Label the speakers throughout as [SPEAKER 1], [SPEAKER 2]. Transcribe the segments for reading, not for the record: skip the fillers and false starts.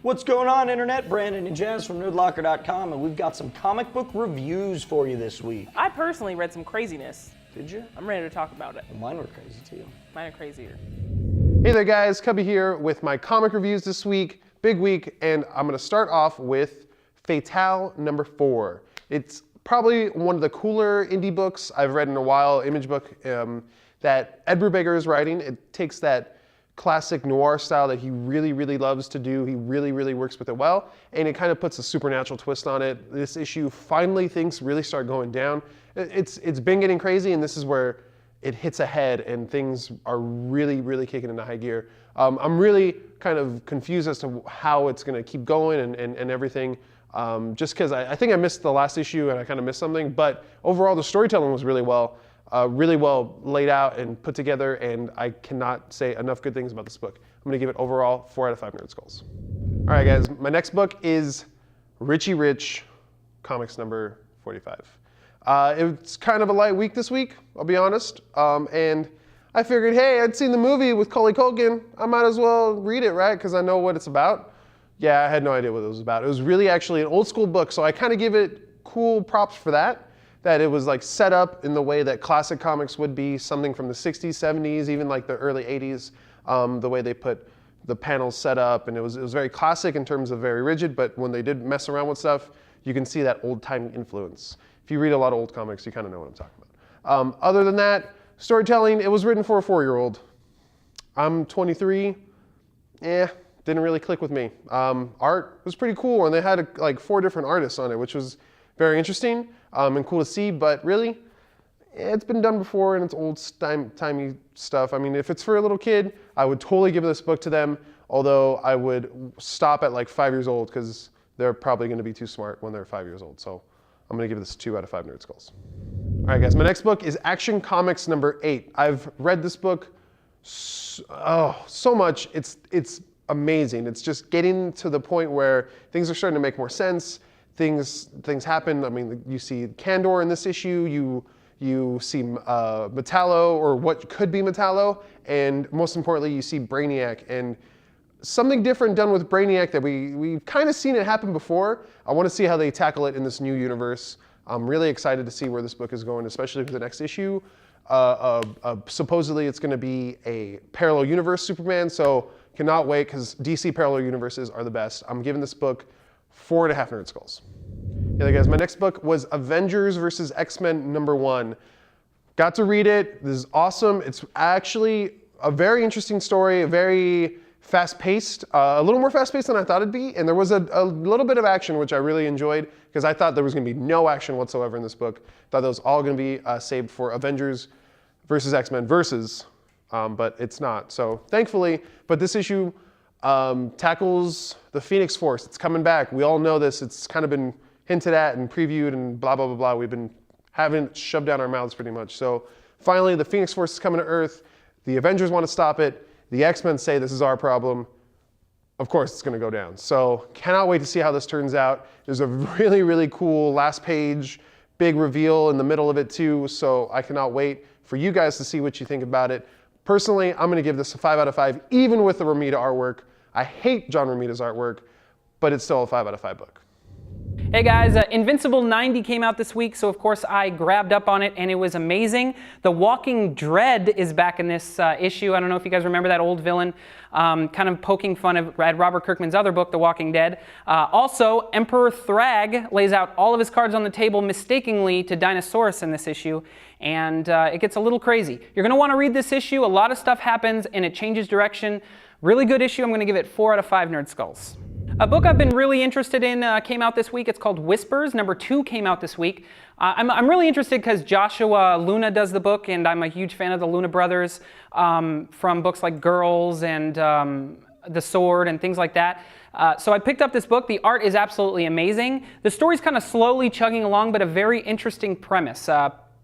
[SPEAKER 1] What's going on, Internet? Brandon and Jazz from Nerdlocker.com, and we've got some comic book reviews for you this week.
[SPEAKER 2] I personally read some craziness.
[SPEAKER 1] Did you?
[SPEAKER 2] I'm ready to talk about it.
[SPEAKER 1] Well, mine were crazy too.
[SPEAKER 2] Mine are crazier.
[SPEAKER 3] Hey there guys, Cubby here with my comic reviews this week. Big week, and I'm going to start off with Fatale number 4. It's probably one of the cooler indie books I've read in a while, image book that Ed Brubaker is writing. It takes that classic noir style that he really loves to do. He really works with it well, and it kind of puts a supernatural twist on it. This issue, finally things really start going down. It's been getting crazy, and this is where it hits ahead and things are really kicking into high gear. I'm really kind of confused as to how it's going to keep going and everything, just because I think I missed the last issue and I kind of missed something, but overall the storytelling was really well laid out and put together, and I cannot say enough good things about this book. I'm going to give it overall 4 out of 5 Nerd Skulls. All right guys, my next book is Richie Rich, comics number 45. It's kind of a light week this week, I'll be honest, and I figured, hey, I'd seen the movie with Macaulay Culkin, I might as well read it, right, because I know what it's about. Yeah, I had no idea what it was about. It was really actually an old school book, so I kind of give it cool props for that it was like set up in the way that classic comics would be, something from the 60s, 70s, even like the early 80s, the way they put the panels set up, and it was very classic in terms of very rigid, but when they did mess around with stuff, you can see that old-timey influence. If you read a lot of old comics, you kind of know what I'm talking about. Other than that, storytelling, it was written for a 4-year-old. I'm 23, didn't really click with me. Art was pretty cool, and they had like 4 different artists on it, which was very interesting and cool to see, but really, it's been done before and it's old-timey stuff. I mean, if it's for a little kid, I would totally give this book to them, although I would stop at like 5 years old because they're probably going to be too smart when they're 5 years old. So I'm going to give this 2 out of 5 Nerd Skulls. All right, guys, my next book is Action Comics number 8. I've read this book so much. It's amazing. It's just getting to the point where things are starting to make more sense. Things happen. I mean, you see Kandor in this issue. You see Metallo, or what could be Metallo, and most importantly, you see Brainiac. And something different done with Brainiac that we've kind of seen it happen before. I want to see how they tackle it in this new universe. I'm really excited to see where this book is going, especially for the next issue. Supposedly, it's going to be a parallel universe Superman, so cannot wait because DC parallel universes are the best. I'm giving this book 4.5 Nerd Skulls. Yeah, guys, my next book was Avengers vs. X-Men number 1. Got to read it. This is awesome. It's actually a very interesting story, very fast-paced, a little more fast-paced than I thought it'd be, and there was a little bit of action, which I really enjoyed, because I thought there was going to be no action whatsoever in this book. Thought that was all going to be saved for Avengers versus X-Men versus, but it's not. So thankfully, but this issue tackles the Phoenix Force. It's coming back. We all know this. It's kind of been hinted at and previewed and blah. We've been having it shoved down our mouths pretty much. So finally, the Phoenix Force is coming to Earth. The Avengers want to stop it. The X-Men say this is our problem. Of course, it's going to go down. So cannot wait to see how this turns out. There's a really cool last page, big reveal in the middle of it too. So I cannot wait for you guys to see what you think about it. Personally, I'm going to give this a 5 out of 5, even with the Romita artwork. I hate John Romita's artwork, but it's still a 5 out of 5 book.
[SPEAKER 2] Hey guys, Invincible 90 came out this week, so of course I grabbed up on it and it was amazing. The Walking Dread is back in this issue. I don't know if you guys remember that old villain, kind of poking fun of Robert Kirkman's other book, The Walking Dead. Also, Emperor Thrag lays out all of his cards on the table mistakenly to Dinosaurus in this issue, and it gets a little crazy. You're going to want to read this issue. A lot of stuff happens and it changes direction. Really good issue. I'm going to give it 4 out of 5 Nerd Skulls. A book I've been really interested in came out this week. It's called Whispers. Number 2 came out this week. I'm really interested because Joshua Luna does the book, and I'm a huge fan of the Luna brothers from books like Girls and The Sword and things like that. So I picked up this book. The art is absolutely amazing. The story's kind of slowly chugging along, but a very interesting premise.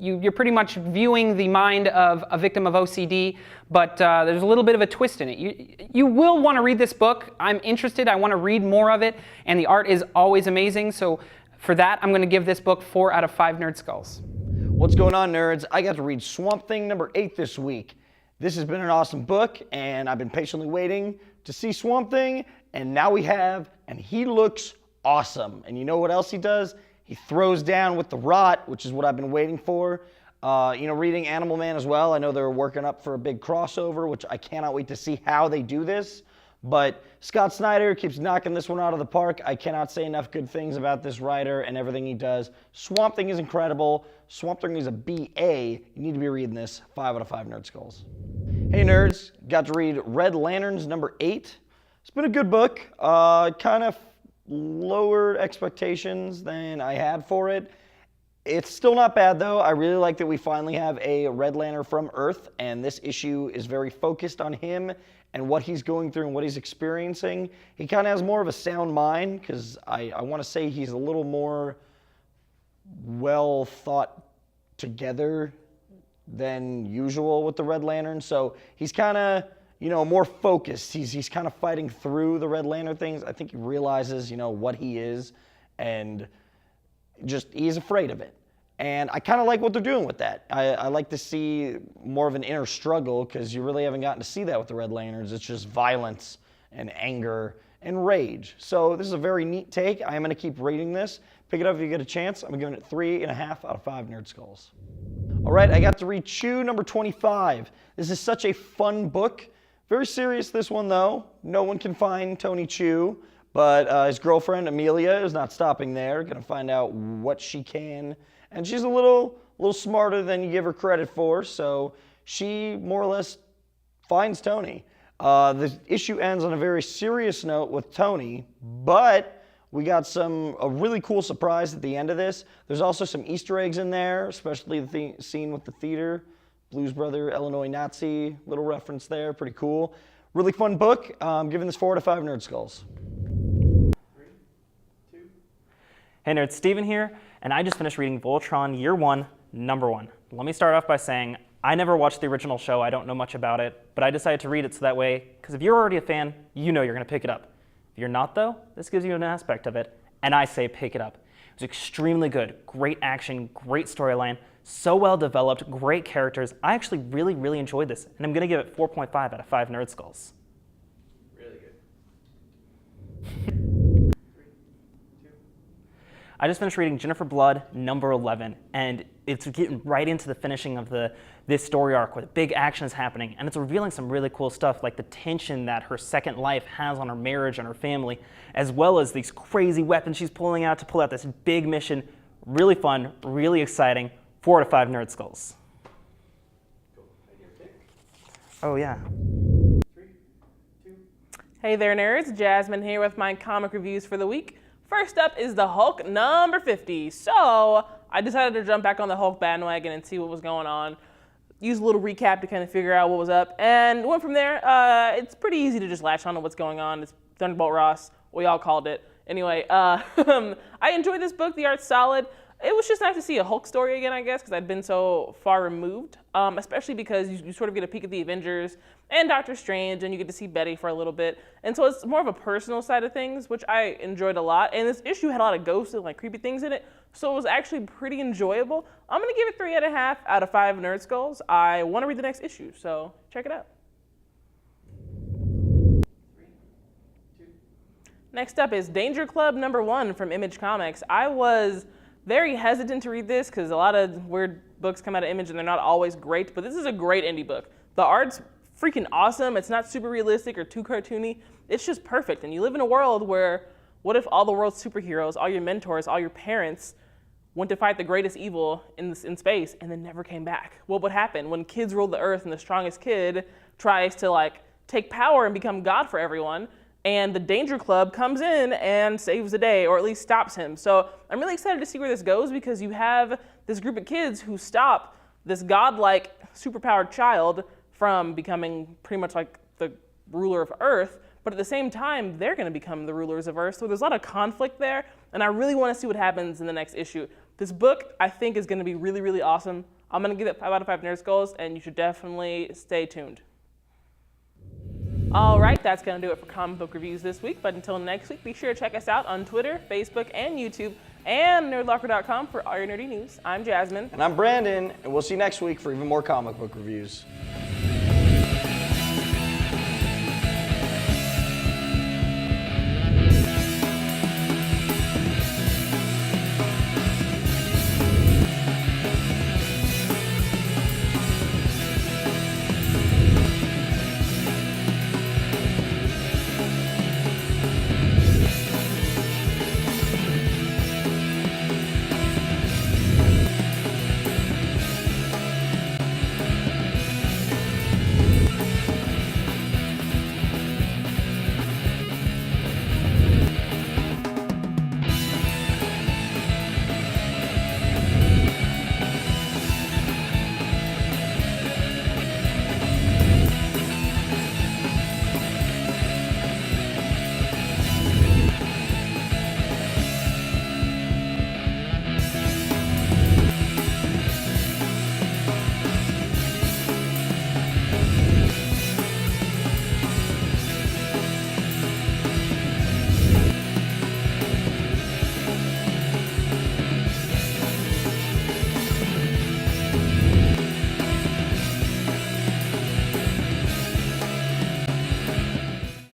[SPEAKER 2] You're pretty much viewing the mind of a victim of OCD, but there's a little bit of a twist in it. You will want to read this book. I'm interested. I want to read more of it, and the art is always amazing. So for that, I'm going to give this book 4 out of 5 Nerd Skulls.
[SPEAKER 1] What's going on, nerds? I got to read Swamp Thing number 8 this week. This has been an awesome book, and I've been patiently waiting to see Swamp Thing, and now we have, and he looks awesome. And you know what else he does? He throws down with the rot, which is what I've been waiting for. Reading Animal Man as well. I know they're working up for a big crossover, which I cannot wait to see how they do this. But Scott Snyder keeps knocking this one out of the park. I cannot say enough good things about this writer and everything he does. Swamp Thing is incredible. Swamp Thing is a BA. You need to be reading this. 5 out of 5 Nerd Skulls. Hey nerds, got to read Red Lanterns number 8. It's been a good book. Kind of lowered expectations than I had for it. It's still not bad though. I really like that we finally have a Red Lantern from Earth, and this issue is very focused on him and what he's going through and what he's experiencing. He kind of has more of a sound mind, because I want to say he's a little more well thought together than usual with the Red Lantern. So he's kind of, more focused. He's kind of fighting through the Red Lantern things. I think he realizes, what he is, and just he's afraid of it. And I kind of like what they're doing with that. I like to see more of an inner struggle, because you really haven't gotten to see that with the Red Lanterns. It's just violence and anger and rage. So this is a very neat take. I am going to keep reading this. Pick it up if you get a chance. I'm giving it 3.5 out of 5 Nerd Skulls. All right, I got to read Chew number 25. This is such a fun book. Very serious, this one, though. No one can find Tony Chew, but his girlfriend, Amelia, is not stopping there. Going to find out what she can. And she's a little smarter than you give her credit for, so she more or less finds Tony. The issue ends on a very serious note with Tony, but we got a really cool surprise at the end of this. There's also some Easter eggs in there, especially the scene with the theater. Blues Brother, Illinois Nazi, little reference there, pretty cool. Really fun book. I'm giving this 4 out of 5 Nerd Skulls.
[SPEAKER 4] 3, 2. Hey nerds, Steven here, and I just finished reading Voltron Year One, number 1. Let me start off by saying, I never watched the original show, I don't know much about it, but I decided to read it so that way, because if you're already a fan, you know you're going to pick it up. If you're not though, this gives you an aspect of it, and I say pick it up. It was extremely good, great action, great storyline, so well developed, great characters. I actually really enjoyed this, and I'm going to give it 4.5 out of 5 Nerd Skulls.
[SPEAKER 5] Really good. 3, 2.
[SPEAKER 4] I just finished reading Jennifer Blood, number 11, and it's getting right into the finishing of this story arc where the big action is happening, and it's revealing some really cool stuff, like the tension that her second life has on her marriage and her family, as well as these crazy weapons she's pulling out to pull out this big mission. Really fun, really exciting. 4 out of 5 Nerd Skulls.
[SPEAKER 5] Cool. And your pick?
[SPEAKER 4] Oh yeah.
[SPEAKER 5] 3, 2.
[SPEAKER 6] Hey there nerds, Jasmine here with my comic reviews for the week. First up is the Hulk number 50. So I decided to jump back on the Hulk bandwagon and see what was going on. Use a little recap to kind of figure out what was up, and went from there. It's pretty easy to just latch on to what's going on. It's Thunderbolt Ross, we all called it. Anyway, I enjoyed this book, the art's solid. It was just nice to see a Hulk story again, I guess, because I'd been so far removed, especially because you sort of get a peek at the Avengers and Doctor Strange, and you get to see Betty for a little bit. And so it's more of a personal side of things, which I enjoyed a lot. And this issue had a lot of ghosts and creepy things in it, so it was actually pretty enjoyable. I'm going to give it 3.5 out of 5 Nerd Skulls. I want to read the next issue, so check it out.
[SPEAKER 5] 3, 2.
[SPEAKER 6] Next up is Danger Club number 1 from Image Comics. I was very hesitant to read this because a lot of weird books come out of Image and they're not always great, but this is a great indie book. The art's freaking awesome. It's not super realistic or too cartoony. It's just perfect. And you live in a world where, what if all the world's superheroes, all your mentors, all your parents went to fight the greatest evil in space and then never came back? What would happen when kids rule the earth and the strongest kid tries to take power and become God for everyone? And the Danger Club comes in and saves the day, or at least stops him. So I'm really excited to see where this goes, because you have this group of kids who stop this godlike, superpowered child from becoming pretty much like the ruler of Earth, but at the same time, they're going to become the rulers of Earth. So there's a lot of conflict there, and I really want to see what happens in the next issue. This book, I think, is going to be really awesome. I'm going to give it 5 out of 5 Nerd Skulls, and you should definitely stay tuned. All right, that's going to do it for comic book reviews this week. But until next week, be sure to check us out on Twitter, Facebook, and YouTube, and Nerdlocker.com for all your nerdy news. I'm Jasmine.
[SPEAKER 1] And I'm Brandon, and we'll see you next week for even more comic book reviews.